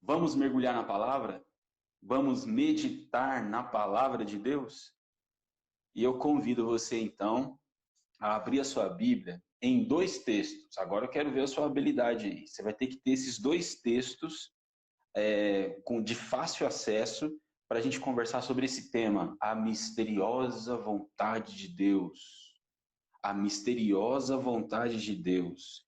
Vamos mergulhar na palavra? Vamos meditar na palavra de Deus? E eu convido você, então, a abrir a sua Bíblia em dois textos. Agora eu quero ver a sua habilidade aí. Você vai ter que ter esses dois textos de fácil acesso para a gente conversar sobre esse tema, a misteriosa vontade de Deus. A misteriosa vontade de Deus.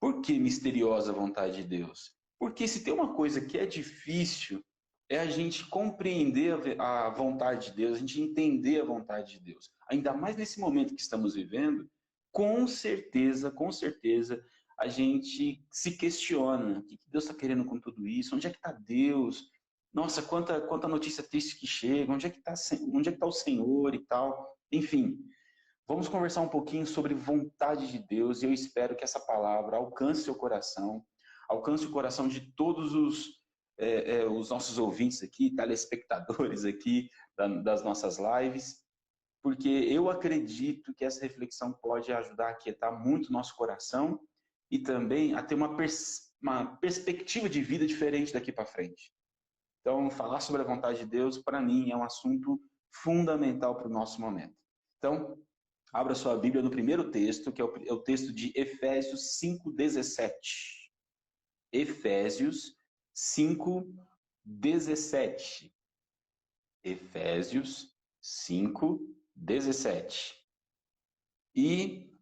Por que misteriosa vontade de Deus? Porque se tem uma coisa que é difícil, é a gente compreender a vontade de Deus, a gente entender a vontade de Deus. Ainda mais nesse momento que estamos vivendo, com certeza, a gente se questiona. O que Deus está querendo com tudo isso? Onde é que está Deus? Nossa, quanta notícia triste que chega. Onde é que está o Senhor e tal? Enfim, vamos conversar um pouquinho sobre vontade de Deus e eu espero que essa palavra alcance seu coração, alcance o coração de todos os nossos ouvintes aqui, telespectadores aqui das nossas lives, porque eu acredito que essa reflexão pode ajudar a aquietar muito o nosso coração e também a ter uma perspectiva de vida diferente daqui para frente. Então, falar sobre a vontade de Deus, para mim, é um assunto fundamental para o nosso momento. Então, abra sua Bíblia no primeiro texto, que é o texto de Efésios 5:17. Efésios 5:17. Efésios 5:17. E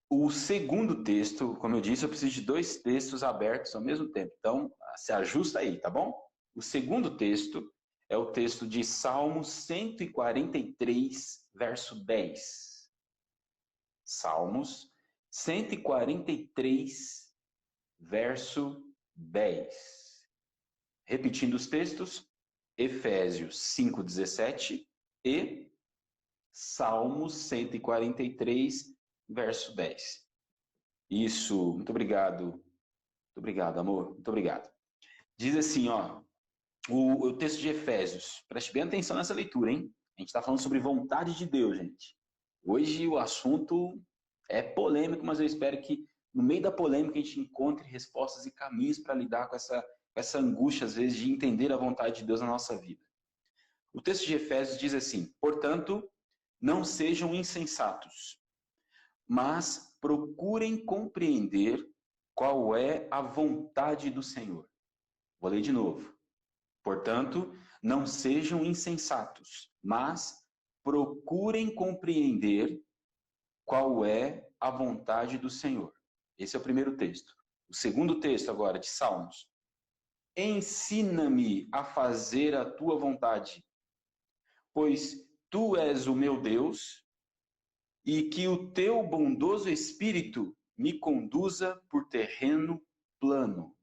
o segundo texto, como eu disse, eu preciso de dois textos abertos ao mesmo tempo. Então, se ajusta aí, tá bom? O segundo texto é o texto de Salmos 143, verso 10. Salmos 143, verso 10. Repetindo os textos, Efésios 5:17 e Salmos 143, verso 10. Isso, muito obrigado. Muito obrigado, amor. Muito obrigado. Diz assim, ó, o texto de Efésios. Preste bem atenção nessa leitura, hein? A gente está falando sobre vontade de Deus, gente. Hoje o assunto é polêmico, mas eu espero que no meio da polêmica a gente encontre respostas e caminhos para lidar com essa angústia, às vezes, de entender a vontade de Deus na nossa vida. O texto de Efésios diz assim: portanto, não sejam insensatos, mas procurem compreender qual é a vontade do Senhor. Vou ler de novo. Portanto, não sejam insensatos, mas procurem compreender qual é a vontade do Senhor. Esse é o primeiro texto. O segundo texto agora, de Salmos. Ensina-me a fazer a tua vontade, pois tu és o meu Deus, e que o teu bondoso espírito me conduza por terreno plano.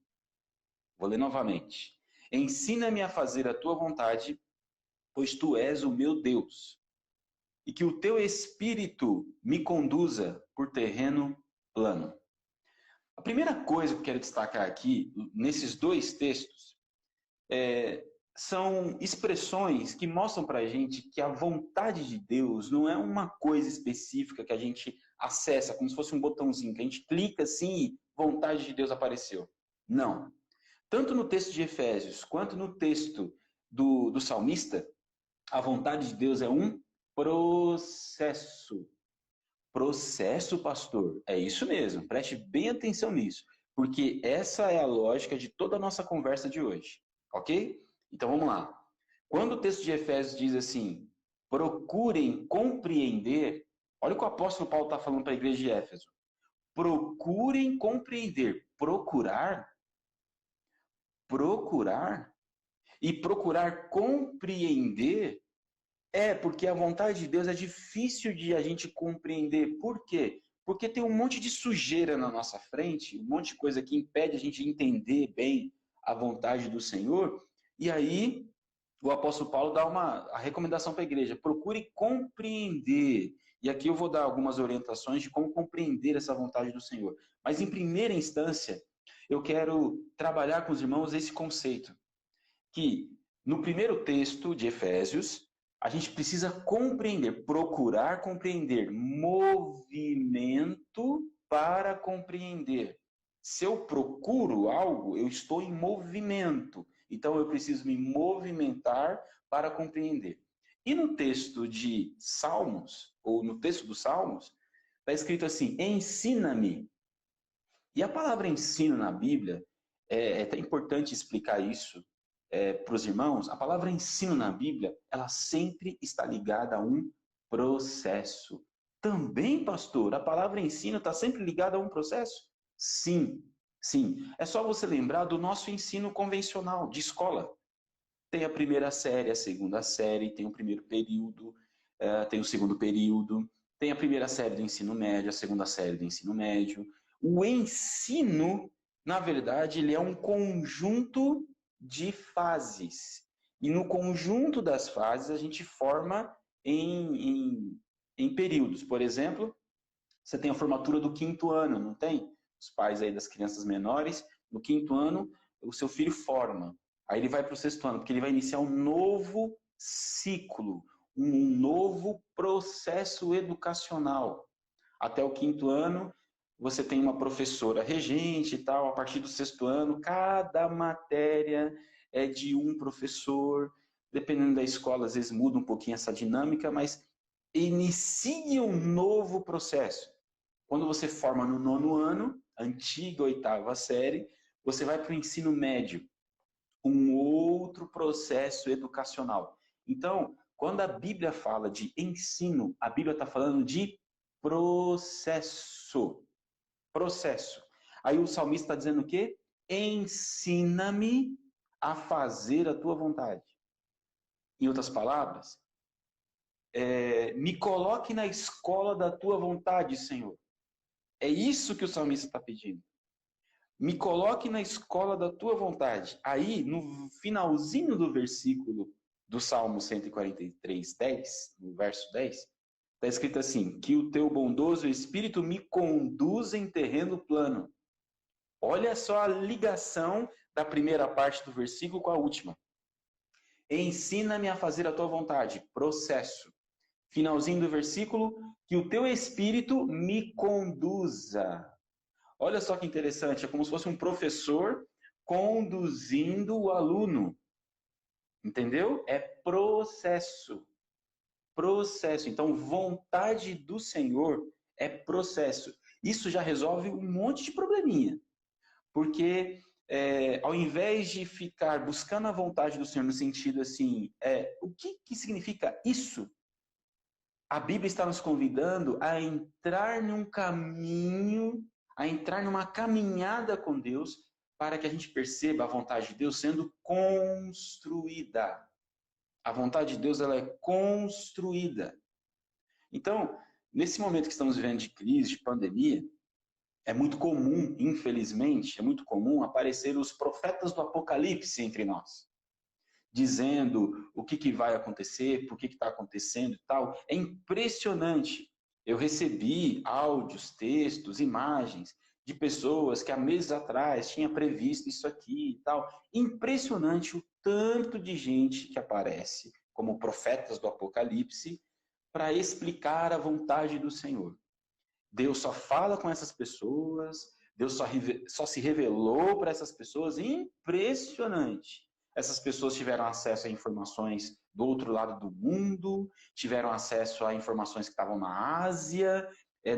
Vou ler novamente. Ensina-me a fazer a tua vontade, pois tu és o meu Deus, e que o teu espírito me conduza por terreno plano. A primeira coisa que eu quero destacar aqui, nesses dois textos, são expressões que mostram para a gente que a vontade de Deus não é uma coisa específica que a gente acessa, como se fosse um botãozinho, que a gente clica assim e vontade de Deus apareceu. Não. Tanto no texto de Efésios, quanto no texto do salmista, a vontade de Deus é um processo. Processo, pastor? É isso mesmo, preste bem atenção nisso, porque essa é a lógica de toda a nossa conversa de hoje, ok? Então vamos lá. Quando o texto de Efésios diz assim, procurem compreender, olha o que o apóstolo Paulo está falando para a igreja de Éfeso. Procurem compreender. Procurar? Procurar? E procurar compreender porque a vontade de Deus é difícil de a gente compreender. Por quê? Porque tem um monte de sujeira na nossa frente, um monte de coisa que impede a gente de entender bem a vontade do Senhor. E aí o apóstolo Paulo dá a recomendação para a igreja: procure compreender. E aqui eu vou dar algumas orientações de como compreender essa vontade do Senhor. Mas em primeira instância, eu quero trabalhar com os irmãos esse conceito, que no primeiro texto de Efésios, a gente precisa compreender, procurar compreender, movimento para compreender. Se eu procuro algo, eu estou em movimento. Então eu preciso me movimentar para compreender. E no texto de Salmos, ou no texto dos Salmos, está escrito assim: ensina-me. E a palavra ensino na Bíblia, é até importante explicar isso para os irmãos. A palavra ensino na Bíblia, ela sempre está ligada a um processo. Também, pastor, a palavra ensino está sempre ligada a um processo? Sim, sim. É só você lembrar do nosso ensino convencional, de escola. Tem a primeira série, a segunda série, tem o primeiro período, tem o segundo período, tem a primeira série do ensino médio, a segunda série do ensino médio. O ensino, na verdade, ele é um conjunto de fases. E no conjunto das fases, a gente forma em períodos. Por exemplo, você tem a formatura do 5º ano, não tem? Os pais aí das crianças menores, no 5º ano, o seu filho forma. Aí ele vai para o 6º ano, porque ele vai iniciar um novo ciclo, um novo processo educacional. Até o 5º ano, você tem uma professora regente e tal. A partir do 6º ano, cada matéria é de um professor. Dependendo da escola, às vezes muda um pouquinho essa dinâmica, mas inicia um novo processo. Quando você forma no 9º ano, antiga 8ª série, você vai para o ensino médio, um outro processo educacional. Então, quando a Bíblia fala de ensino, a Bíblia está falando de processo. Processo. Aí o salmista está dizendo o quê? Ensina-me a fazer a tua vontade. Em outras palavras, me coloque na escola da tua vontade, Senhor. É isso que o salmista está pedindo. Me coloque na escola da tua vontade. Aí, no finalzinho do versículo do Salmo 143, 10, no verso 10, está escrito assim: que o teu bondoso Espírito me conduza em terreno plano. Olha só a ligação da primeira parte do versículo com a última. Ensina-me a fazer a tua vontade. Processo. Finalzinho do versículo, que o teu Espírito me conduza. Olha só que interessante, é como se fosse um professor conduzindo o aluno. Entendeu? É processo. Processo. Então, vontade do Senhor é processo. Isso já resolve um monte de probleminha. Porque ao invés de ficar buscando a vontade do Senhor no sentido assim, o que significa isso? A Bíblia está nos convidando a entrar num caminho, a entrar numa caminhada com Deus, para que a gente perceba a vontade de Deus sendo construída. A vontade de Deus, ela é construída. Então, nesse momento que estamos vivendo de crise, de pandemia, é muito comum, infelizmente, é muito comum aparecer os profetas do Apocalipse entre nós, dizendo o que vai acontecer, por que está acontecendo e tal. É impressionante. Eu recebi áudios, textos, imagens de pessoas que há meses atrás tinham previsto isso aqui e tal. Impressionante o tanto de gente que aparece como profetas do Apocalipse para explicar a vontade do Senhor. Deus só fala com essas pessoas, Deus só se revelou para essas pessoas. Impressionante. Essas pessoas tiveram acesso a informações do outro lado do mundo, tiveram acesso a informações que estavam na Ásia,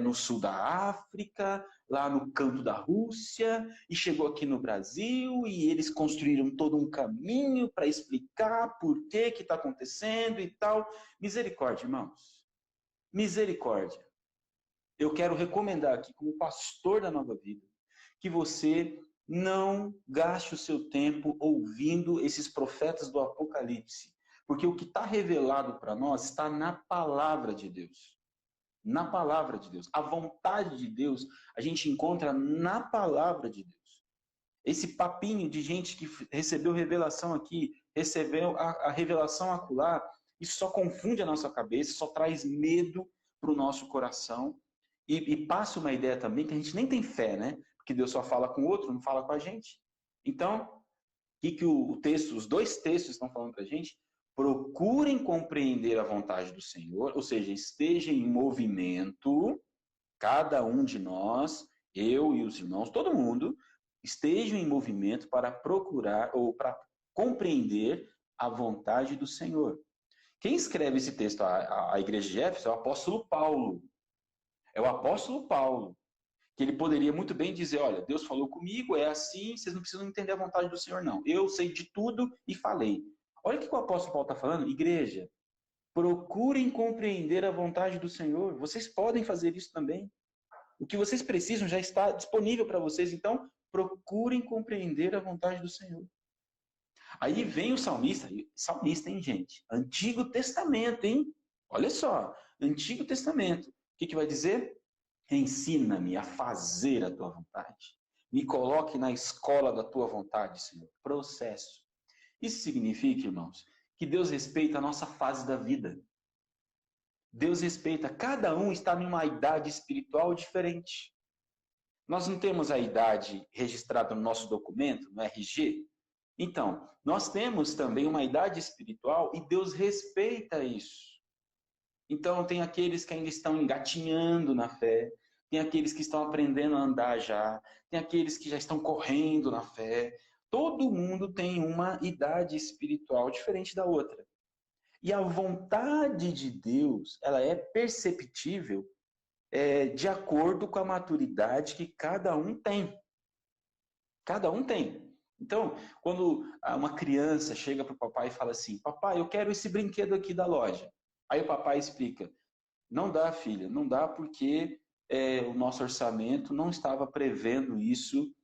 no sul da África, lá no canto da Rússia, e chegou aqui no Brasil, e eles construíram todo um caminho para explicar por que está acontecendo e tal. Misericórdia, irmãos. Misericórdia. Eu quero recomendar aqui, como pastor da Nova Vida, que você não gaste o seu tempo ouvindo esses profetas do Apocalipse, porque o que está revelado para nós está na palavra de Deus. Na palavra de Deus. A vontade de Deus a gente encontra na palavra de Deus. Esse papinho de gente que recebeu revelação aqui, recebeu a revelação acolá, isso só confunde a nossa cabeça, só traz medo para o nosso coração. E passa uma ideia também que a gente nem tem fé, né? Porque Deus só fala com o outro, não fala com a gente. Então, o que os dois textos estão falando para a gente? Procurem compreender a vontade do Senhor, ou seja, esteja em movimento, cada um de nós, eu e os irmãos, todo mundo, estejam em movimento para procurar ou para compreender a vontade do Senhor. Quem escreve esse texto à igreja de Éfeso é o apóstolo Paulo. É o apóstolo Paulo, que ele poderia muito bem dizer, olha, Deus falou comigo, é assim, vocês não precisam entender a vontade do Senhor, não. Eu sei de tudo e falei. Olha o que o apóstolo Paulo está falando. Igreja, procurem compreender a vontade do Senhor. Vocês podem fazer isso também. O que vocês precisam já está disponível para vocês, então procurem compreender a vontade do Senhor. Aí vem o salmista, hein, gente? Antigo Testamento, hein? Olha só, Antigo Testamento. O que vai dizer? Ensina-me a fazer a tua vontade. Me coloque na escola da tua vontade, Senhor. Processo. Isso significa, irmãos, que Deus respeita a nossa fase da vida. Deus respeita, cada um está numa idade espiritual diferente. Nós não temos a idade registrada no nosso documento, no RG. Então, nós temos também uma idade espiritual e Deus respeita isso. Então, tem aqueles que ainda estão engatinhando na fé, tem aqueles que estão aprendendo a andar já, tem aqueles que já estão correndo na fé. Todo mundo tem uma idade espiritual diferente da outra. E a vontade de Deus, ela é perceptível de acordo com a maturidade que cada um tem. Cada um tem. Então, quando uma criança chega para o papai e fala assim, papai, eu quero esse brinquedo aqui da loja. Aí o papai explica, não dá, filha, não dá porque o nosso orçamento não estava prevendo isso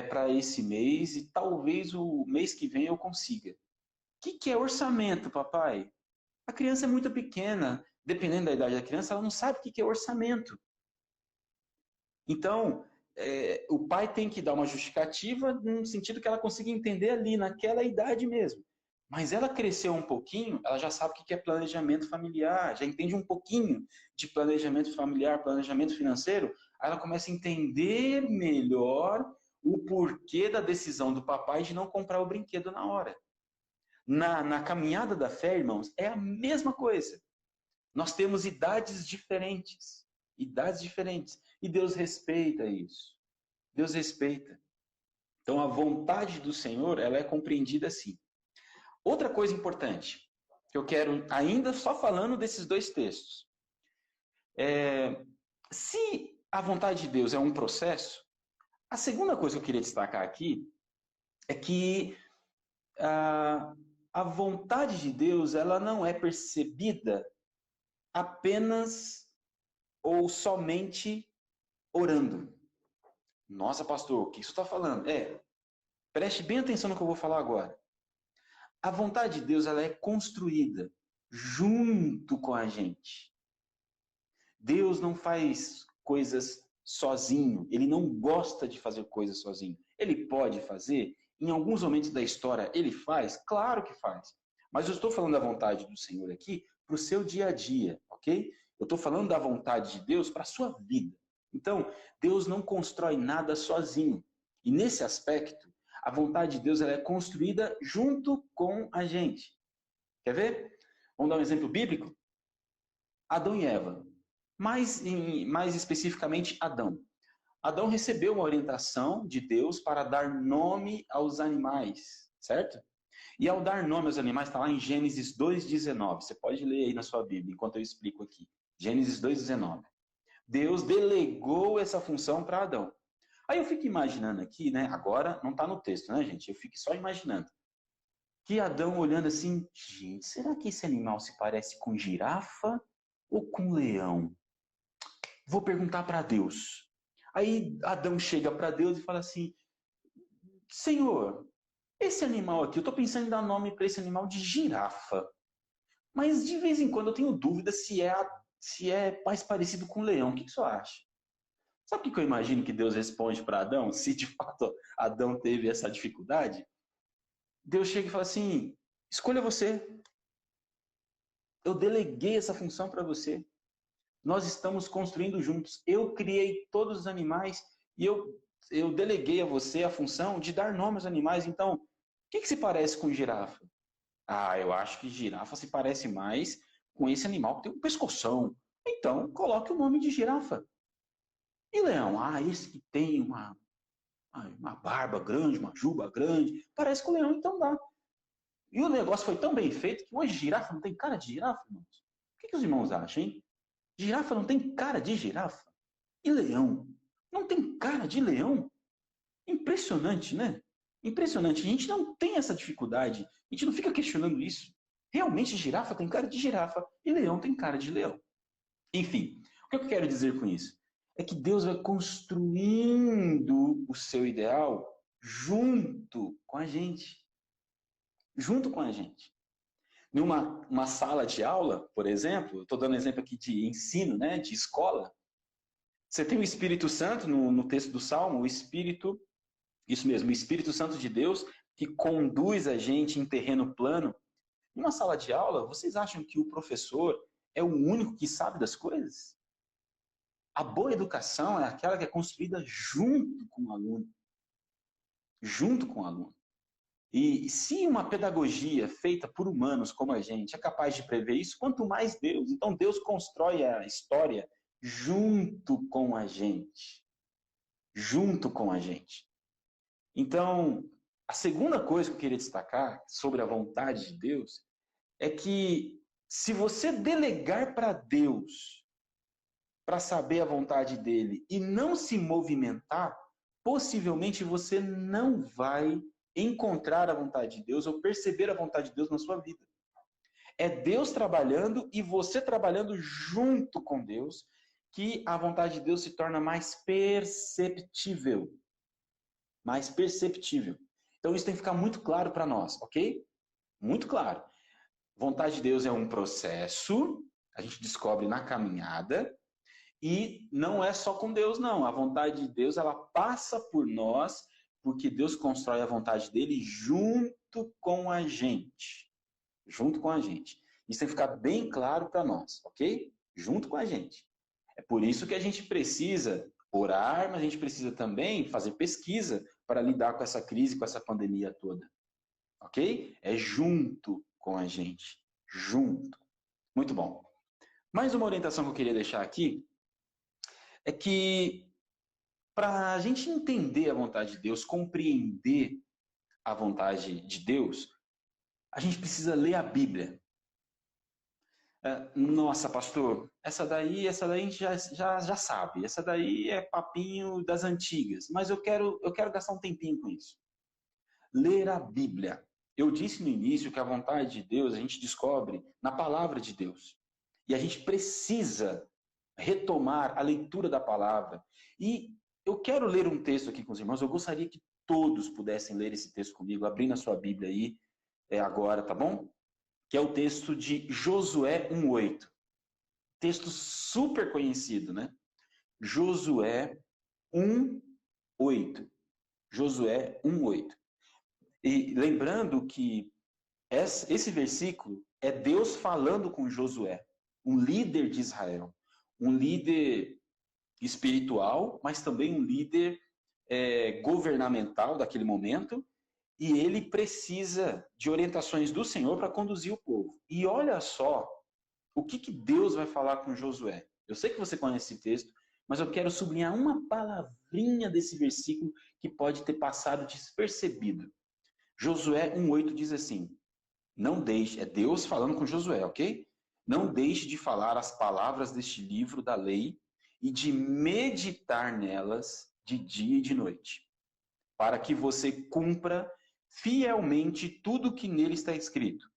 para esse mês e talvez o mês que vem eu consiga. O que é orçamento, papai? A criança é muito pequena, dependendo da idade da criança, ela não sabe o que é orçamento. Então, o pai tem que dar uma justificativa no sentido que ela consiga entender ali, naquela idade mesmo. Mas ela cresceu um pouquinho, ela já sabe o que é planejamento familiar, já entende um pouquinho de planejamento familiar, planejamento financeiro, aí ela começa a entender melhor o porquê da decisão do papai de não comprar o brinquedo na hora. Na caminhada da fé, irmãos, é a mesma coisa. Nós temos idades diferentes. Idades diferentes. E Deus respeita isso. Deus respeita. Então, a vontade do Senhor, ela é compreendida assim. Outra coisa importante, que eu quero, ainda só falando desses dois textos. Se a vontade de Deus é um processo, a segunda coisa que eu queria destacar aqui é que a vontade de Deus, ela não é percebida apenas ou somente orando. Nossa, pastor, o que isso está falando? Preste bem atenção no que eu vou falar agora. A vontade de Deus, ela é construída junto com a gente. Deus não faz coisas sozinho. Ele não gosta de fazer coisas sozinho. Ele pode fazer. Em alguns momentos da história, ele faz? Claro que faz. Mas eu estou falando da vontade do Senhor aqui para o seu dia a dia, ok? Eu estou falando da vontade de Deus para a sua vida. Então, Deus não constrói nada sozinho. E nesse aspecto, a vontade de Deus ela é construída junto com a gente. Quer ver? Vamos dar um exemplo bíblico? Adão e Eva. Mais especificamente, Adão. Adão recebeu uma orientação de Deus para dar nome aos animais, certo? E ao dar nome aos animais, está lá em Gênesis 2,19. Você pode ler aí na sua Bíblia, enquanto eu explico aqui. Gênesis 2,19. Deus delegou essa função para Adão. Aí eu fico imaginando aqui, né? Agora não está no texto, né, gente? Eu fico só imaginando. Que Adão olhando assim, gente, será que esse animal se parece com girafa ou com leão? Vou perguntar para Deus. Aí Adão chega para Deus e fala assim, Senhor, esse animal aqui, eu estou pensando em dar nome para esse animal de girafa. Mas de vez em quando eu tenho dúvida se é mais parecido com leão. O que você acha? Sabe o que eu imagino que Deus responde para Adão? Se de fato Adão teve essa dificuldade? Deus chega e fala assim, escolha você. Eu deleguei essa função para você. Nós estamos construindo juntos. Eu criei todos os animais e eu deleguei a você a função de dar nome aos animais. Então, o que se parece com girafa? Eu acho que girafa se parece mais com esse animal que tem um pescoção. Então, coloque o nome de girafa. E leão? Esse que tem uma barba grande, uma juba grande. Parece com o leão, então dá. E o negócio foi tão bem feito que hoje girafa não tem cara de girafa, irmãos. O que os irmãos acham, hein? Girafa não tem cara de girafa. E leão? Não tem cara de leão? Impressionante, né? Impressionante. A gente não tem essa dificuldade. A gente não fica questionando isso. Realmente girafa tem cara de girafa e leão tem cara de leão. Enfim, o que eu quero dizer com isso? É que Deus vai construindo o seu ideal junto com a gente. Junto com a gente. Numa sala de aula, por exemplo, estou dando exemplo aqui de ensino, né, de escola, você tem o Espírito Santo no texto do Salmo, o Espírito, isso mesmo, o Espírito Santo de Deus, que conduz a gente em terreno plano. Numa sala de aula, vocês acham que o professor é o único que sabe das coisas? A boa educação é aquela que é construída junto com o aluno. Junto com o aluno. E se uma pedagogia feita por humanos como a gente é capaz de prever isso, quanto mais Deus. Então Deus constrói a história junto com a gente. Junto com a gente. Então, a segunda coisa que eu queria destacar sobre a vontade de Deus é que se você delegar para Deus para saber a vontade dele e não se movimentar, possivelmente você não vai encontrar a vontade de Deus ou perceber a vontade de Deus na sua vida. É Deus trabalhando e você trabalhando junto com Deus que a vontade de Deus se torna mais perceptível. Mais perceptível. Então isso tem que ficar muito claro para nós, ok? Muito claro. Vontade de Deus é um processo, a gente descobre na caminhada, e não é só com Deus, não. A vontade de Deus, ela passa por nós, porque Deus constrói a vontade dele junto com a gente. Junto com a gente. Isso tem que ficar bem claro para nós, ok? Junto com a gente. É por isso que a gente precisa orar, mas a gente precisa também fazer pesquisa para lidar com essa crise, com essa pandemia toda. Ok? É junto com a gente. Junto. Muito bom. Mais uma orientação que eu queria deixar aqui é que para a gente entender a vontade de Deus, compreender a vontade de Deus, a gente precisa ler a Bíblia. Nossa, pastor, essa daí a gente já sabe. Essa daí é papinho das antigas. Mas eu quero gastar um tempinho com isso. Ler a Bíblia. Eu disse no início que a vontade de Deus a gente descobre na palavra de Deus. E a gente precisa retomar a leitura da palavra. E eu quero ler um texto aqui com os irmãos. Eu gostaria que todos pudessem ler esse texto comigo, abrindo a sua Bíblia aí agora, tá bom? Que é o texto de Josué 1:8. Texto super conhecido, né? Josué 1:8. Josué 1:8. E lembrando que esse versículo é Deus falando com Josué, um líder de Israel, um líder espiritual, mas também um líder governamental daquele momento, e ele precisa de orientações do Senhor para conduzir o povo. E olha só o que Deus vai falar com Josué. Eu sei que você conhece esse texto, mas eu quero sublinhar uma palavrinha desse versículo que pode ter passado despercebido. Josué 1:8 diz assim, não deixe, é Deus falando com Josué, ok? Não deixe de falar as palavras deste livro da lei e de meditar nelas de dia e de noite, para que você cumpra fielmente tudo que nele está escrito.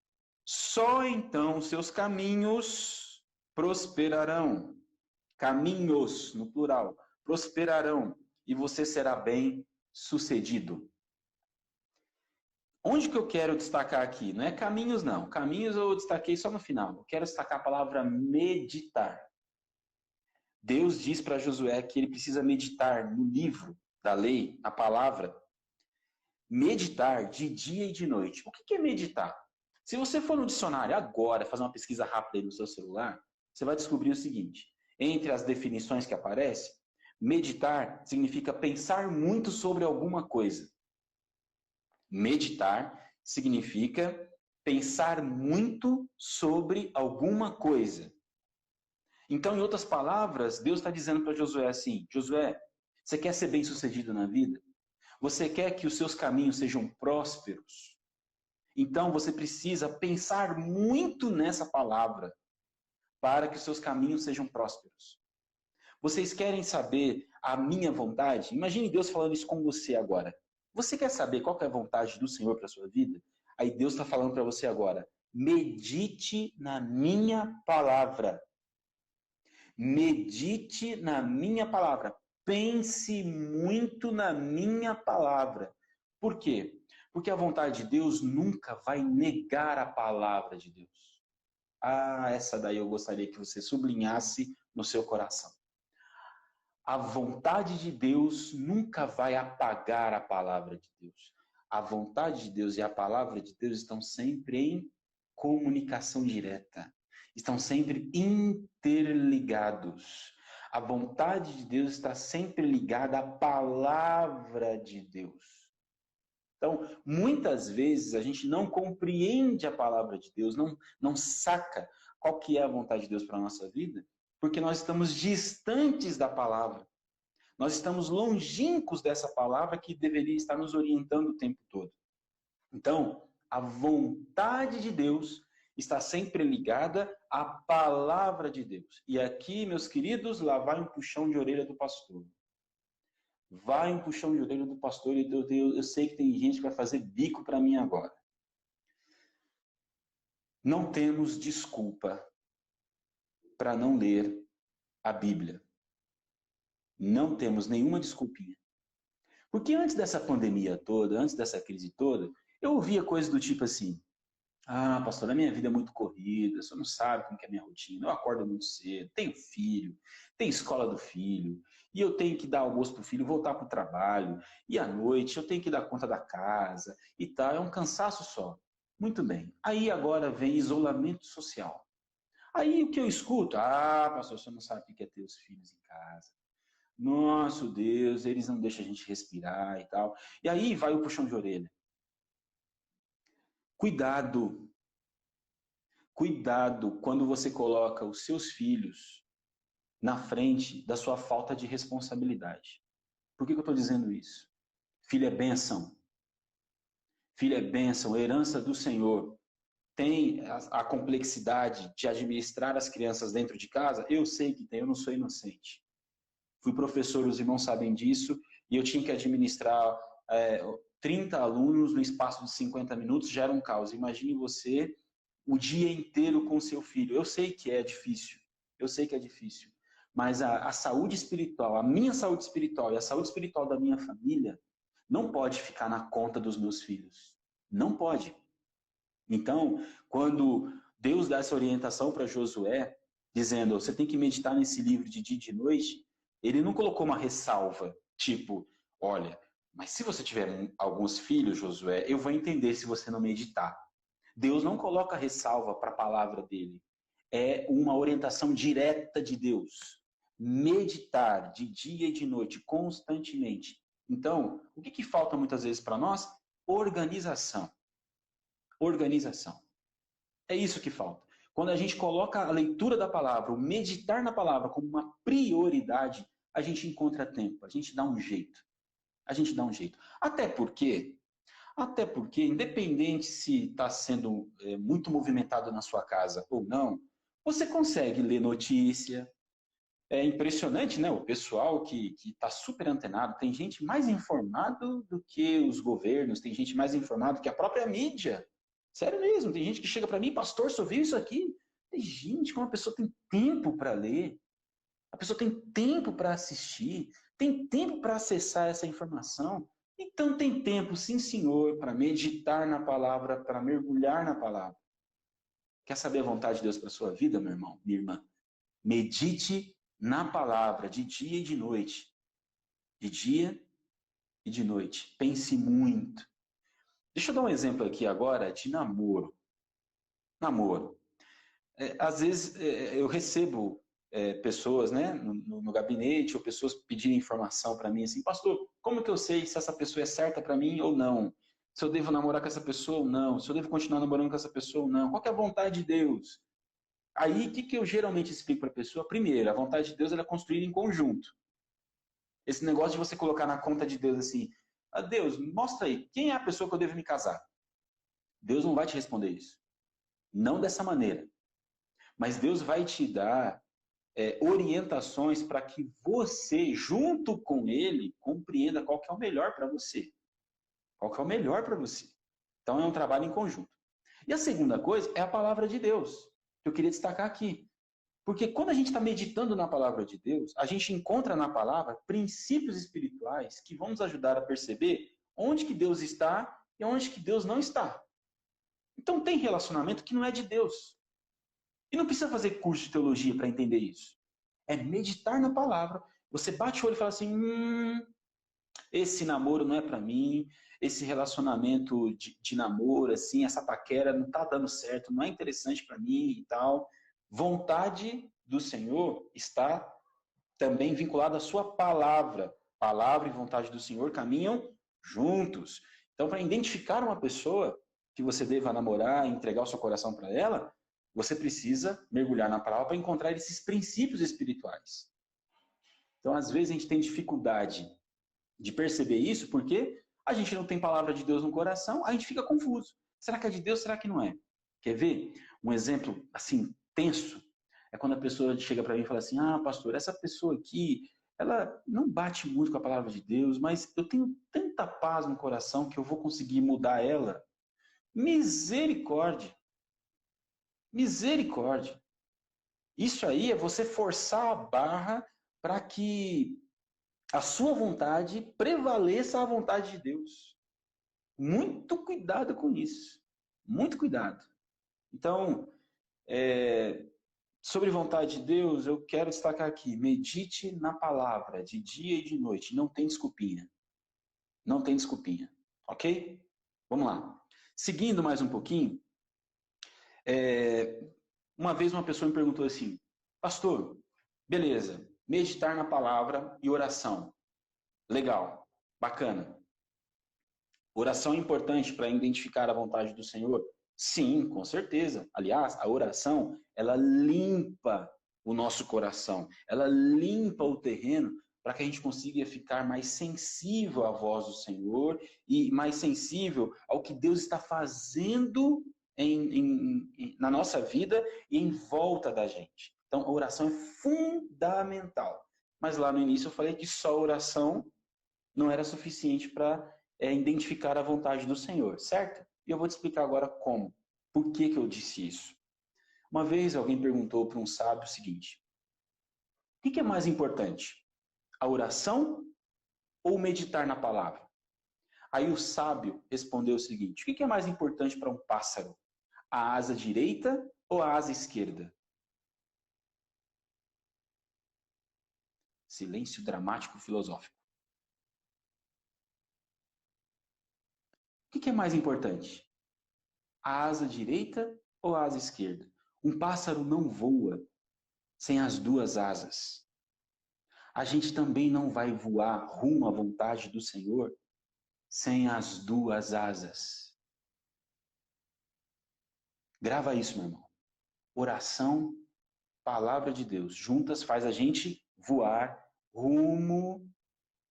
Só então seus caminhos prosperarão. Caminhos, no plural, prosperarão e você será bem sucedido. Onde que eu quero destacar aqui? Não é caminhos, não. Caminhos eu destaquei só no final. Eu quero destacar a palavra meditar. Deus diz para Josué que ele precisa meditar no livro da lei, na palavra. Meditar de dia e de noite. O que é meditar? Se você for no dicionário agora, fazer uma pesquisa rápida aí no seu celular, você vai descobrir o seguinte. Entre as definições que aparecem, meditar significa pensar muito sobre alguma coisa. Meditar significa pensar muito sobre alguma coisa. Então, em outras palavras, Deus está dizendo para Josué assim, Josué, você quer ser bem-sucedido na vida? Você quer que os seus caminhos sejam prósperos? Então você precisa pensar muito nessa palavra para que os seus caminhos sejam prósperos. Vocês querem saber a minha vontade? Imagine Deus falando isso com você agora. Você quer saber qual que é a vontade do Senhor para a sua vida? Aí Deus está falando para você agora. Medite na minha palavra. Medite na minha palavra. Pense muito na minha palavra. Por quê? Porque a vontade de Deus nunca vai negar a palavra de Deus. Ah, essa daí eu gostaria que você sublinhasse no seu coração. A vontade de Deus nunca vai apagar a palavra de Deus. A vontade de Deus e a palavra de Deus estão sempre em comunicação direta. Estão sempre interligados. A vontade de Deus está sempre ligada à palavra de Deus. Então, muitas vezes a gente não compreende a palavra de Deus, não saca qual que é a vontade de Deus para a nossa vida, porque nós estamos distantes da palavra. Nós estamos longínquos dessa palavra que deveria estar nos orientando o tempo todo. Então, a vontade de Deus está sempre ligada à palavra de Deus. E aqui, meus queridos, lá vai um puxão de orelha do pastor. Vai um puxão de orelha do pastor e eu sei que tem gente que vai fazer bico para mim agora. Não temos desculpa para não ler a Bíblia. Não temos nenhuma desculpinha. Porque antes dessa pandemia toda, antes dessa crise toda, eu ouvia coisas do tipo assim: ah, pastor, a minha vida é muito corrida, você não sabe como que é a minha rotina, eu acordo muito cedo, tenho filho, tenho escola do filho, e eu tenho que dar almoço para o filho, voltar para o trabalho, e à noite eu tenho que dar conta da casa e tal, é um cansaço só. Muito bem. Aí agora vem isolamento social. Aí o que eu escuto? Ah, pastor, você não sabe o que é ter os filhos em casa. Nosso Deus, eles não deixam a gente respirar e tal. E aí vai o puxão de orelha. Cuidado. Cuidado quando você coloca os seus filhos na frente da sua falta de responsabilidade. Por que eu estou dizendo isso? Filho é bênção. Filho é bênção, herança do Senhor. Tem a complexidade de administrar as crianças dentro de casa? Eu sei que tem, eu não sou inocente. Fui professor, os irmãos sabem disso, e eu tinha que administrar 30 alunos no espaço de 50 minutos, já era um caos. Imagine você o dia inteiro com seu filho. Eu sei que é difícil, eu sei que é difícil, mas a saúde espiritual, a minha saúde espiritual e a saúde espiritual da minha família não pode ficar na conta dos meus filhos. Não pode. Então, quando Deus dá essa orientação para Josué, dizendo, você tem que meditar nesse livro de dia e de noite, ele não colocou uma ressalva, tipo, olha, mas se você tiver alguns filhos, Josué, eu vou entender se você não meditar. Deus não coloca ressalva para a palavra dele. É uma orientação direta de Deus. Meditar de dia e de noite, constantemente. Então, o que falta muitas vezes para nós? Organização. Organização. É isso que falta. Quando a gente coloca a leitura da palavra, o meditar na palavra como uma prioridade, a gente encontra tempo, a gente dá um jeito. A gente dá um jeito. Até porque, independente se está sendo muito movimentado na sua casa ou não, você consegue ler notícia. É impressionante, né? O pessoal que está super antenado, tem gente mais informado do que os governos, tem gente mais informada que a própria mídia. Sério mesmo, tem gente que chega para mim, pastor, só viu isso aqui? Tem gente, como a pessoa tem tempo para ler, a pessoa tem tempo para assistir, tem tempo para acessar essa informação. Então tem tempo, sim senhor, para meditar na palavra, para mergulhar na palavra. Quer saber a vontade de Deus para a sua vida, meu irmão, minha irmã? Medite na palavra, de dia e de noite. De dia e de noite. Pense muito. Deixa eu dar um exemplo aqui agora de namoro. Namoro. Às vezes eu recebo pessoas, né, no gabinete, ou pessoas pedirem informação para mim, assim, pastor, como que eu sei se essa pessoa é certa para mim ou não? Se eu devo namorar com essa pessoa ou não? Se eu devo continuar namorando com essa pessoa ou não? Qual que é a vontade de Deus? Aí, o que eu geralmente explico para a pessoa? Primeiro, a vontade de Deus ela é construída em conjunto. Esse negócio de você colocar na conta de Deus assim, Deus, mostra aí, quem é a pessoa que eu devo me casar? Deus não vai te responder isso. Não dessa maneira. Mas Deus vai te dar orientações para que você, junto com Ele, compreenda qual que é o melhor para você. Qual que é o melhor para você. Então é um trabalho em conjunto. E a segunda coisa é a palavra de Deus, que eu queria destacar aqui. Porque quando a gente está meditando na palavra de Deus, a gente encontra na palavra princípios espirituais que vão nos ajudar a perceber onde que Deus está e onde que Deus não está. Então tem relacionamento que não é de Deus. E não precisa fazer curso de teologia para entender isso. É meditar na palavra. Você bate o olho e fala assim, esse namoro não é para mim, esse relacionamento de namoro, assim, essa paquera não está dando certo, não é interessante para mim e tal. Vontade do Senhor está também vinculada à sua palavra. Palavra e vontade do Senhor caminham juntos. Então, para identificar uma pessoa que você deva namorar, entregar o seu coração para ela, você precisa mergulhar na palavra para encontrar esses princípios espirituais. Então, às vezes, a gente tem dificuldade de perceber isso porque a gente não tem palavra de Deus no coração, a gente fica confuso. Será que é de Deus? Será que não é? Quer ver? Um exemplo, assim, tenso, é quando a pessoa chega para mim e fala assim, pastor, essa pessoa aqui, ela não bate muito com a palavra de Deus, mas eu tenho tanta paz no coração que eu vou conseguir mudar ela. Misericórdia! Misericórdia! Isso aí é você forçar a barra para que a sua vontade prevaleça a vontade de Deus. Muito cuidado com isso. Muito cuidado. Então, sobre vontade de Deus, eu quero destacar aqui, medite na palavra, de dia e de noite. Não tem desculpinha. Não tem desculpinha. Ok? Vamos lá. Seguindo mais um pouquinho, uma vez uma pessoa me perguntou assim, pastor, beleza, meditar na palavra e oração. Legal, bacana. Oração é importante para identificar a vontade do Senhor? Sim, com certeza. Aliás, a oração, ela limpa o nosso coração. Ela limpa o terreno para que a gente consiga ficar mais sensível à voz do Senhor e mais sensível ao que Deus está fazendo na nossa vida e em volta da gente. Então, a oração é fundamental. Mas lá no início eu falei que só a oração não era suficiente para identificar a vontade do Senhor, certo? E eu vou te explicar agora como. Por que eu disse isso? Uma vez alguém perguntou para um sábio o seguinte, o que é mais importante? A oração ou meditar na palavra? Aí o sábio respondeu o seguinte, o que é mais importante para um pássaro? A asa direita ou a asa esquerda? Silêncio dramático filosófico. O que é mais importante? A asa direita ou a asa esquerda? Um pássaro não voa sem as duas asas. A gente também não vai voar rumo à vontade do Senhor sem as duas asas. Grava isso, meu irmão. Oração, palavra de Deus, juntas faz a gente voar rumo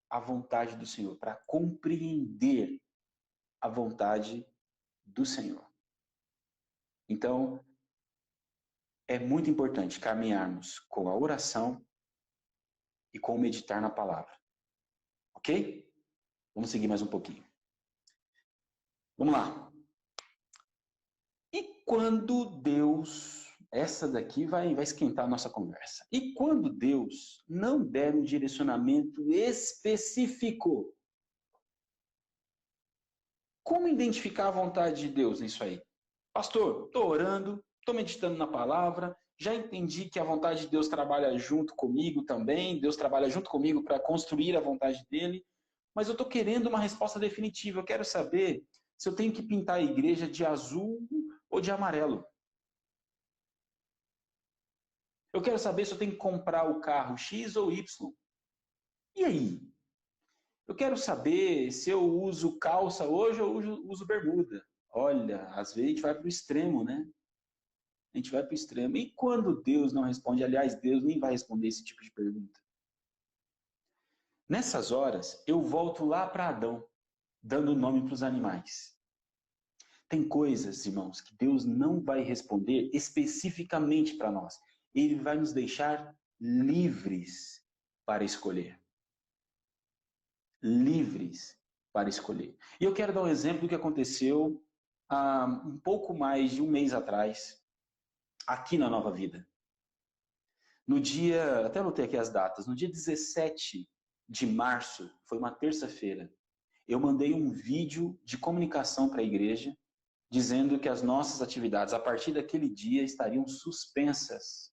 à vontade do Senhor, para compreender a vontade do Senhor. Então, é muito importante caminharmos com a oração e com o meditar na palavra. Ok? Vamos seguir mais um pouquinho. Vamos lá. E quando Deus... Essa daqui vai esquentar a nossa conversa. E quando Deus não der um direcionamento específico, como identificar a vontade de Deus nisso aí? Pastor, estou orando, estou meditando na palavra, já entendi que a vontade de Deus trabalha junto comigo também, Deus trabalha junto comigo para construir a vontade dele, mas eu estou querendo uma resposta definitiva. Eu quero saber se eu tenho que pintar a igreja de azul ou de amarelo. Eu quero saber se eu tenho que comprar o carro X ou Y. E aí? Eu quero saber se eu uso calça hoje ou uso bermuda. Olha, às vezes a gente vai para o extremo, né? A gente vai para o extremo. E quando Deus não responde? Aliás, Deus nem vai responder esse tipo de pergunta. Nessas horas, eu volto lá para Adão, dando nome para os animais. Tem coisas, irmãos, que Deus não vai responder especificamente para nós. Ele vai nos deixar livres para escolher. Livres para escolher. E eu quero dar um exemplo do que aconteceu há um pouco mais de um mês atrás, aqui na Nova Vida. No dia, até anotei aqui as datas, no dia 17 de março, foi uma terça-feira, eu mandei um vídeo de comunicação para a igreja, dizendo que as nossas atividades, a partir daquele dia, estariam suspensas,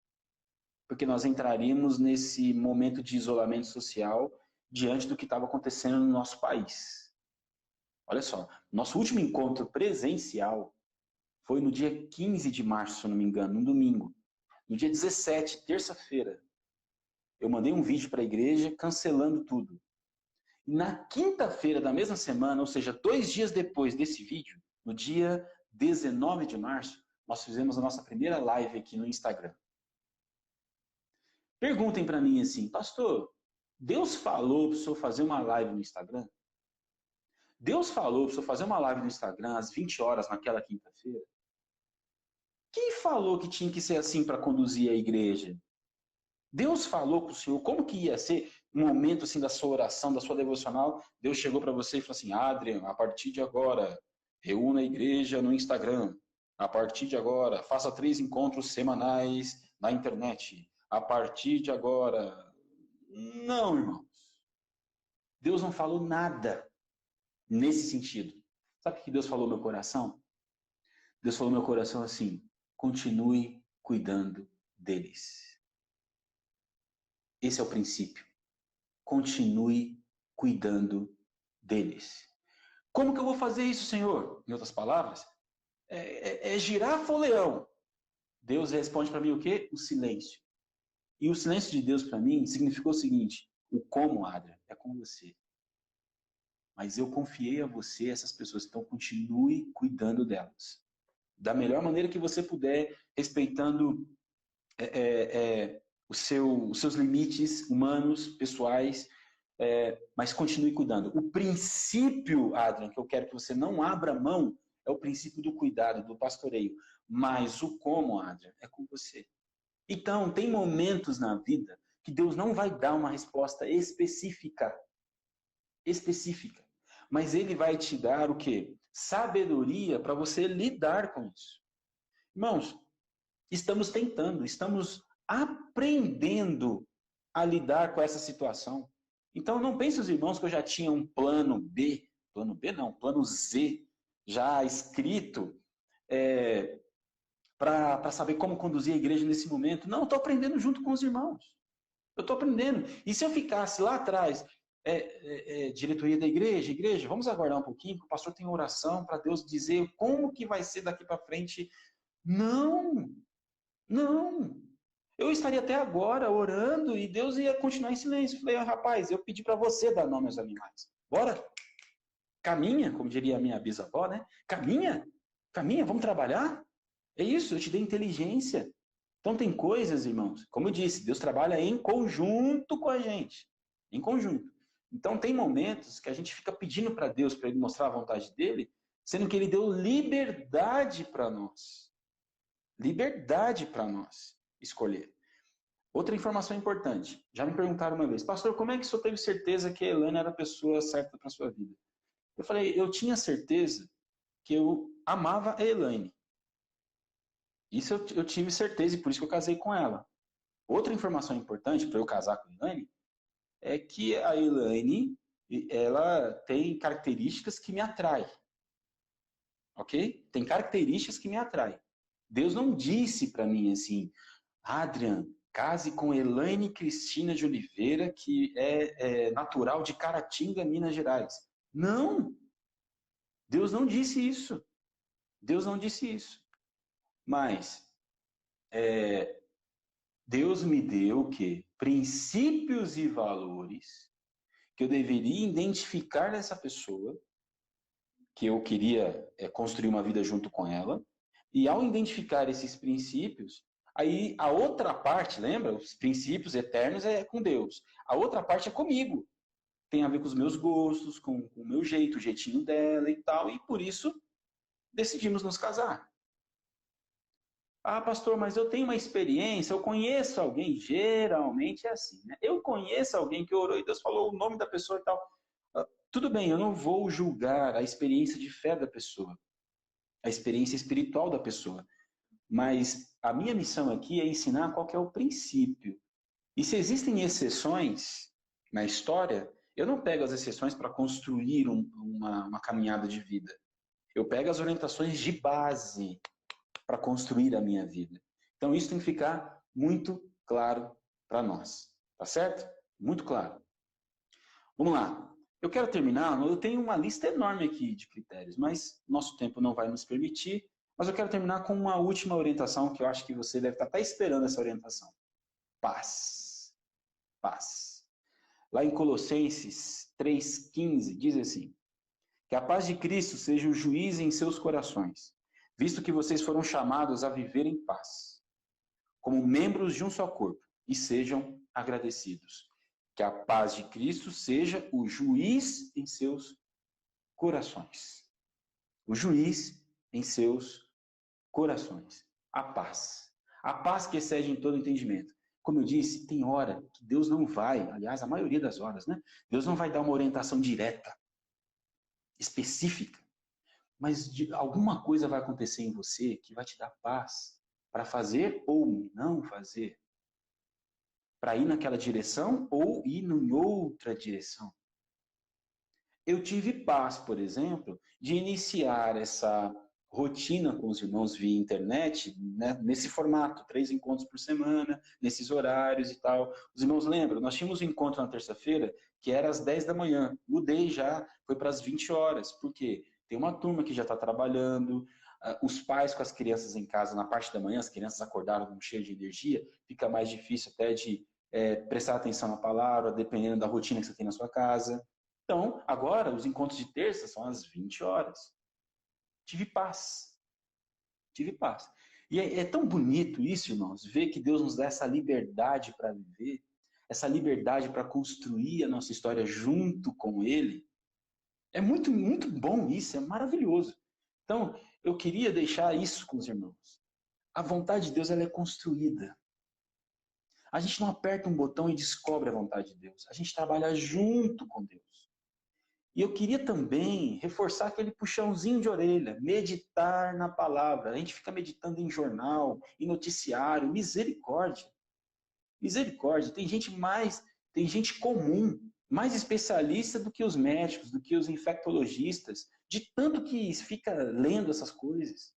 porque nós entraríamos nesse momento de isolamento social diante do que estava acontecendo no nosso país. Olha só, nosso último encontro presencial foi no dia 15 de março, se não me engano, no domingo. No dia 17, terça-feira, eu mandei um vídeo para a igreja cancelando tudo. Na quinta-feira da mesma semana, ou seja, 2 dias depois desse vídeo, no dia 19 de março, nós fizemos a nossa primeira live aqui no Instagram. Perguntem para mim assim, pastor, Deus falou para o senhor fazer uma live no Instagram? Deus falou para o senhor fazer uma live no Instagram às 20 horas naquela quinta-feira? Quem falou que tinha que ser assim para conduzir a igreja? Deus falou com o senhor como que ia ser um momento assim da sua oração, da sua devocional? Deus chegou para você e falou assim, Adrian, a partir de agora, reúna a igreja no Instagram. A partir de agora, faça 3 encontros semanais na internet. A partir de agora... Não, irmãos. Deus não falou nada nesse sentido. Sabe o que Deus falou no meu coração? Deus falou no meu coração assim, continue cuidando deles. Esse é o princípio. Continue cuidando deles. Como que eu vou fazer isso, Senhor? Em outras palavras, é girafa ou leão? Deus responde para mim o quê? O silêncio. E o silêncio de Deus para mim significou o seguinte, o como, Adria, é com você. Mas eu confiei a você, essas pessoas, então continue cuidando delas. Da melhor maneira que você puder, respeitando os seus limites humanos, pessoais, mas continue cuidando. O princípio, Adrian, que eu quero que você não abra mão, é o princípio do cuidado, do pastoreio. Mas o como, Adrian, é com você. Então, tem momentos na vida que Deus não vai dar uma resposta específica. Mas Ele vai te dar o quê? Sabedoria para você lidar com isso. Irmãos, estamos tentando, estamos aprendendo a lidar com essa situação. Então, não pense os irmãos que eu já tinha um plano B não, plano Z, já escrito, para saber como conduzir a igreja nesse momento. Não, eu estou aprendendo junto com os irmãos. Eu estou aprendendo. E se eu ficasse lá atrás, diretoria da igreja, vamos aguardar um pouquinho, que o pastor tem oração para Deus dizer como que vai ser daqui para frente. Não. Eu estaria até agora orando e Deus ia continuar em silêncio. Eu falei, rapaz, eu pedi para você dar nome aos animais. Bora? Caminha, como diria a minha bisavó, né? Caminha, vamos trabalhar? É isso, eu te dei inteligência. Então tem coisas, irmãos, como eu disse, Deus trabalha em conjunto com a gente. Em conjunto. Então tem momentos que a gente fica pedindo para Deus, para Ele mostrar a vontade dEle, sendo que Ele deu liberdade para nós. Liberdade para nós escolher. Outra informação importante. Já me perguntaram uma vez, pastor, como é que o senhor teve certeza que a Elaine era a pessoa certa para a sua vida? Eu falei, eu tinha certeza que eu amava a Elaine. Isso eu tive certeza e por isso que eu casei com ela. Outra informação importante para eu casar com a Elaine é que a Elaine, ela tem características que me atraem. Ok? Tem características que me atraem. Deus não disse para mim assim, Adrian, case com Elaine Cristina de Oliveira, que é natural de Caratinga, Minas Gerais. Não! Deus não disse isso. Deus não disse isso. Mas Deus me deu o quê? Princípios e valores que eu deveria identificar nessa pessoa, que eu queria construir uma vida junto com ela, e ao identificar esses princípios, aí a outra parte, lembra? Os princípios eternos é com Deus. A outra parte é comigo. Tem a ver com os meus gostos, com o meu jeito, o jeitinho dela e tal, e por isso decidimos nos casar. Ah, pastor, mas eu tenho uma experiência, eu conheço alguém, geralmente é assim, né? Eu conheço alguém que orou e Deus falou o nome da pessoa e tal. Tudo bem, eu não vou julgar a experiência de fé da pessoa, a experiência espiritual da pessoa, mas a minha missão aqui é ensinar qual que é o princípio. E se existem exceções na história, eu não pego as exceções para construir uma caminhada de vida. Eu pego as orientações de base para construir a minha vida. Então isso tem que ficar muito claro para nós, tá certo? Muito claro. Vamos lá. Eu quero terminar, eu tenho uma lista enorme aqui de critérios, mas nosso tempo não vai nos permitir, mas eu quero terminar com uma última orientação que eu acho que você deve estar até esperando essa orientação. Paz. Paz. Lá em Colossenses 3,15 diz assim: que a paz de Cristo seja o juiz em seus corações, visto que vocês foram chamados a viver em paz, como membros de um só corpo, e sejam agradecidos. Que a paz de Cristo seja o juiz em seus corações. O juiz em seus corações. A paz. A paz que excede em todo entendimento. Como eu disse, tem hora que Deus não vai, aliás, a maioria das horas, né? Deus não vai dar uma orientação direta, específica, mas alguma coisa vai acontecer em você que vai te dar paz para fazer ou não fazer, para ir naquela direção ou ir em outra direção. Eu tive paz, por exemplo, de iniciar essa rotina com os irmãos via internet, né, nesse formato, 3 encontros por semana, nesses horários e tal. Os irmãos lembram, nós tínhamos um encontro na terça-feira que era às 10 da manhã, mudei já, foi para as 20 horas, por quê? Tem uma turma que já está trabalhando, os pais com as crianças em casa na parte da manhã, as crianças acordaram cheias de energia, fica mais difícil até de prestar atenção na palavra, dependendo da rotina que você tem na sua casa. Então, agora, os encontros de terça são às 20 horas. Tive paz. Tive paz. E é tão bonito isso, irmãos, ver que Deus nos dá essa liberdade para viver, essa liberdade para construir a nossa história junto com Ele. É muito, muito bom isso, é maravilhoso. Então, eu queria deixar isso com os irmãos. A vontade de Deus, ela é construída. A gente não aperta um botão e descobre a vontade de Deus. A gente trabalha junto com Deus. E eu queria também reforçar aquele puxãozinho de orelha, meditar na palavra. A gente fica meditando em jornal, em noticiário, misericórdia. Misericórdia. Tem gente comum, mais especialista do que os médicos, do que os infectologistas, de tanto que fica lendo essas coisas.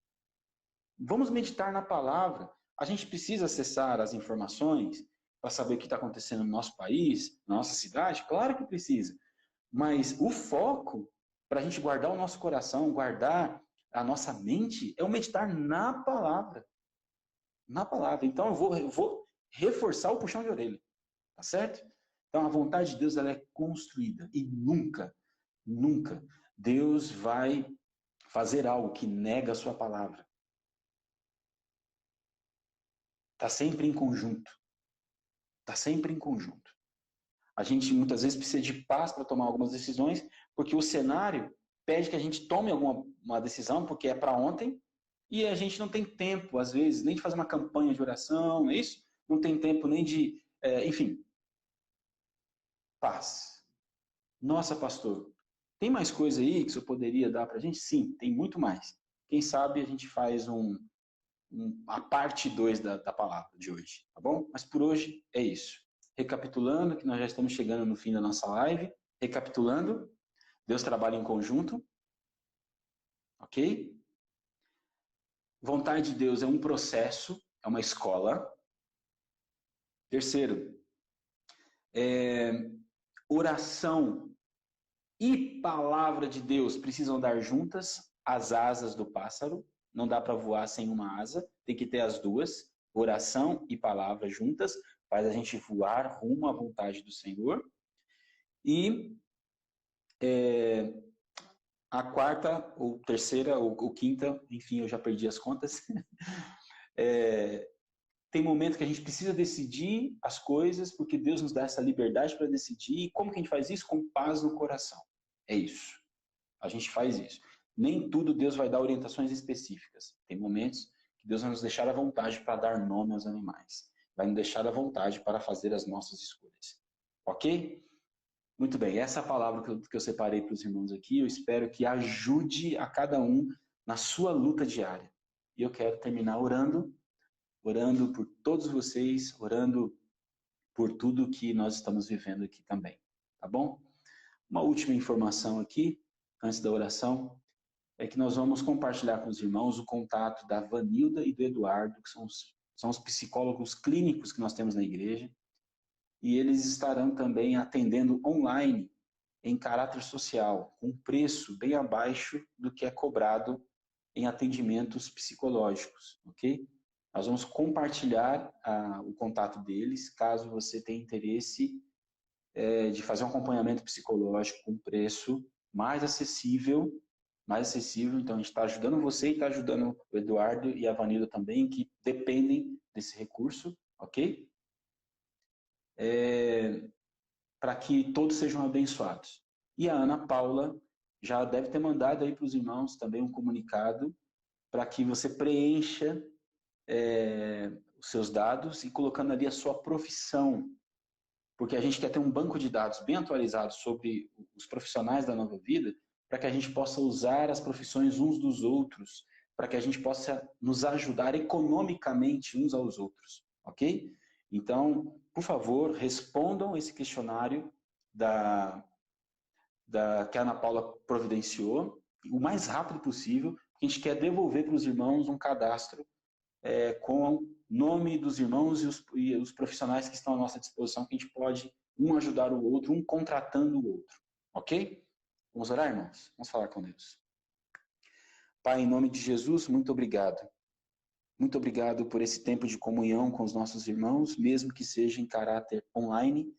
Vamos meditar na palavra. A gente precisa acessar as informações para saber o que está acontecendo no nosso país, na nossa cidade? Claro que precisa. Mas o foco para a gente guardar o nosso coração, guardar a nossa mente, é o meditar na palavra. Na palavra. Então eu vou reforçar o puxão de orelha. Tá certo? Então a vontade de Deus, ela é construída. E nunca, nunca Deus vai fazer algo que nega a sua palavra. Está sempre em conjunto. Está sempre em conjunto. A gente muitas vezes precisa de paz para tomar algumas decisões, porque o cenário pede que a gente tome uma decisão, porque é para ontem, e a gente não tem tempo, às vezes, nem de fazer uma campanha de oração, não é isso? Não tem tempo nem de... enfim. Paz. Nossa, pastor, tem mais coisa aí que o senhor poderia dar para a gente? Sim, tem muito mais. Quem sabe a gente faz a parte 2 da palavra de hoje, tá bom? Mas por hoje é isso. Recapitulando, que nós já estamos chegando no fim da nossa live. Recapitulando, Deus trabalha em conjunto, ok? Vontade de Deus é um processo, é uma escola. Terceiro, oração e palavra de Deus precisam andar juntas, as asas do pássaro. Não dá para voar sem uma asa, tem que ter as duas, oração e palavra juntas, faz a gente voar rumo à vontade do Senhor. E a quarta, ou terceira, ou quinta, enfim, eu já perdi as contas. Tem momento que a gente precisa decidir as coisas, porque Deus nos dá essa liberdade para decidir. E como que a gente faz isso? Com paz no coração. É isso. A gente faz isso. nem tudo Deus vai dar orientações específicas. Tem momentos que Deus vai nos deixar à vontade para dar nome aos animais. Vai nos deixar à vontade para fazer as nossas escolhas. Ok? Muito bem, essa é a palavra que eu separei para os irmãos aqui. Eu espero que ajude a cada um na sua luta diária. E eu quero terminar orando por todos vocês, orando por tudo que nós estamos vivendo aqui também. Tá bom? Uma última informação aqui, antes da oração, é que nós vamos compartilhar com os irmãos o contato da Vanilda e do Eduardo, que são os psicólogos clínicos que nós temos na igreja, e eles estarão também atendendo online em caráter social, com preço bem abaixo do que é cobrado em atendimentos psicológicos, ok? Nós vamos compartilhar o contato deles, caso você tenha interesse de fazer um acompanhamento psicológico com preço mais acessível. Então a gente está ajudando você e está ajudando o Eduardo e a Vanilda também, que dependem desse recurso, ok? Para que todos sejam abençoados. E a Ana Paula já deve ter mandado aí para os irmãos também um comunicado para que você preencha os seus dados e colocando ali a sua profissão, porque a gente quer ter um banco de dados bem atualizado sobre os profissionais da Nova Vida, para que a gente possa usar as profissões uns dos outros, para que a gente possa nos ajudar economicamente uns aos outros, ok? Então, por favor, respondam esse questionário que a Ana Paula providenciou, o mais rápido possível, porque a gente quer devolver para os irmãos um cadastro com o nome dos irmãos e os profissionais que estão à nossa disposição, que a gente pode um ajudar o outro, um contratando o outro. Ok? Vamos orar, irmãos? Vamos falar com Deus. Pai, em nome de Jesus, muito obrigado. Muito obrigado por esse tempo de comunhão com os nossos irmãos, mesmo que seja em caráter online.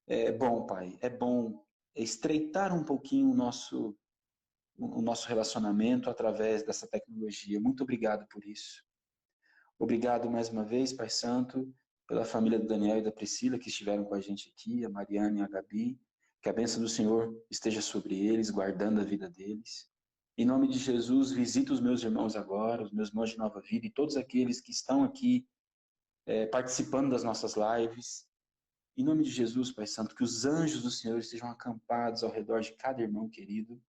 É bom, Pai, é bom estreitar um pouquinho o nosso relacionamento através dessa tecnologia. Muito obrigado por isso. Obrigado mais uma vez, Pai Santo, pela família do Daniel e da Priscila que estiveram com a gente aqui, a Mariana e a Gabi. Que a bênção do Senhor esteja sobre eles, guardando a vida deles. Em nome de Jesus, visita os meus irmãos agora, os meus irmãos de Nova Vida e todos aqueles que estão aqui participando das nossas lives. Em nome de Jesus, Pai Santo, que os anjos do Senhor estejam acampados ao redor de cada irmão querido.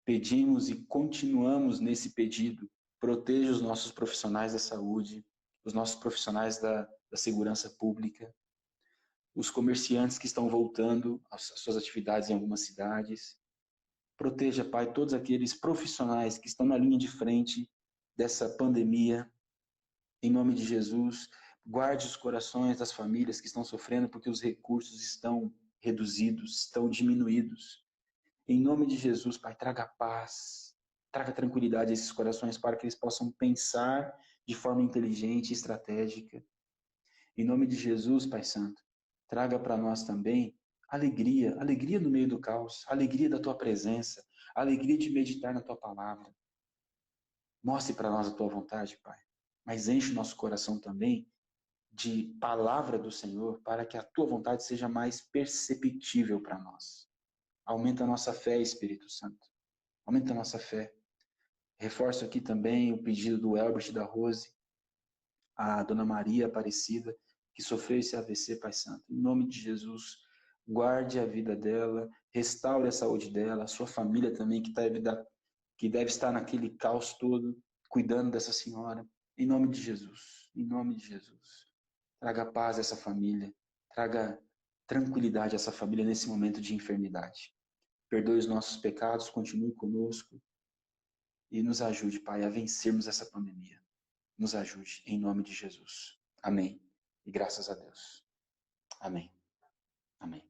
Pedimos e continuamos nesse pedido. Proteja os nossos profissionais da saúde, os nossos profissionais da segurança pública, os comerciantes que estão voltando às suas atividades em algumas cidades. Proteja, Pai, todos aqueles profissionais que estão na linha de frente dessa pandemia. Em nome de Jesus, guarde os corações das famílias que estão sofrendo porque os recursos estão reduzidos, estão diminuídos. Em nome de Jesus, Pai, traga paz, traga tranquilidade a esses corações para que eles possam pensar de forma inteligente e estratégica. Em nome de Jesus, Pai Santo, traga para nós também alegria, alegria no meio do caos, alegria da Tua presença, alegria de meditar na Tua palavra. Mostre para nós a Tua vontade, Pai, mas enche o nosso coração também de palavra do Senhor para que a Tua vontade seja mais perceptível para nós. Aumenta a nossa fé, Espírito Santo. Aumenta a nossa fé. Reforço aqui também o pedido do Elbert e da Rose, a Dona Maria Aparecida, que sofreu esse AVC, Pai Santo. Em nome de Jesus, guarde a vida dela, restaure a saúde dela, a sua família também, que deve estar naquele caos todo, cuidando dessa senhora. Em nome de Jesus. Em nome de Jesus. Traga paz a essa família. Traga tranquilidade a essa família nesse momento de enfermidade. Perdoe os nossos pecados, continue conosco e nos ajude, Pai, a vencermos essa pandemia. Nos ajude, em nome de Jesus. Amém. E graças a Deus. Amém. Amém.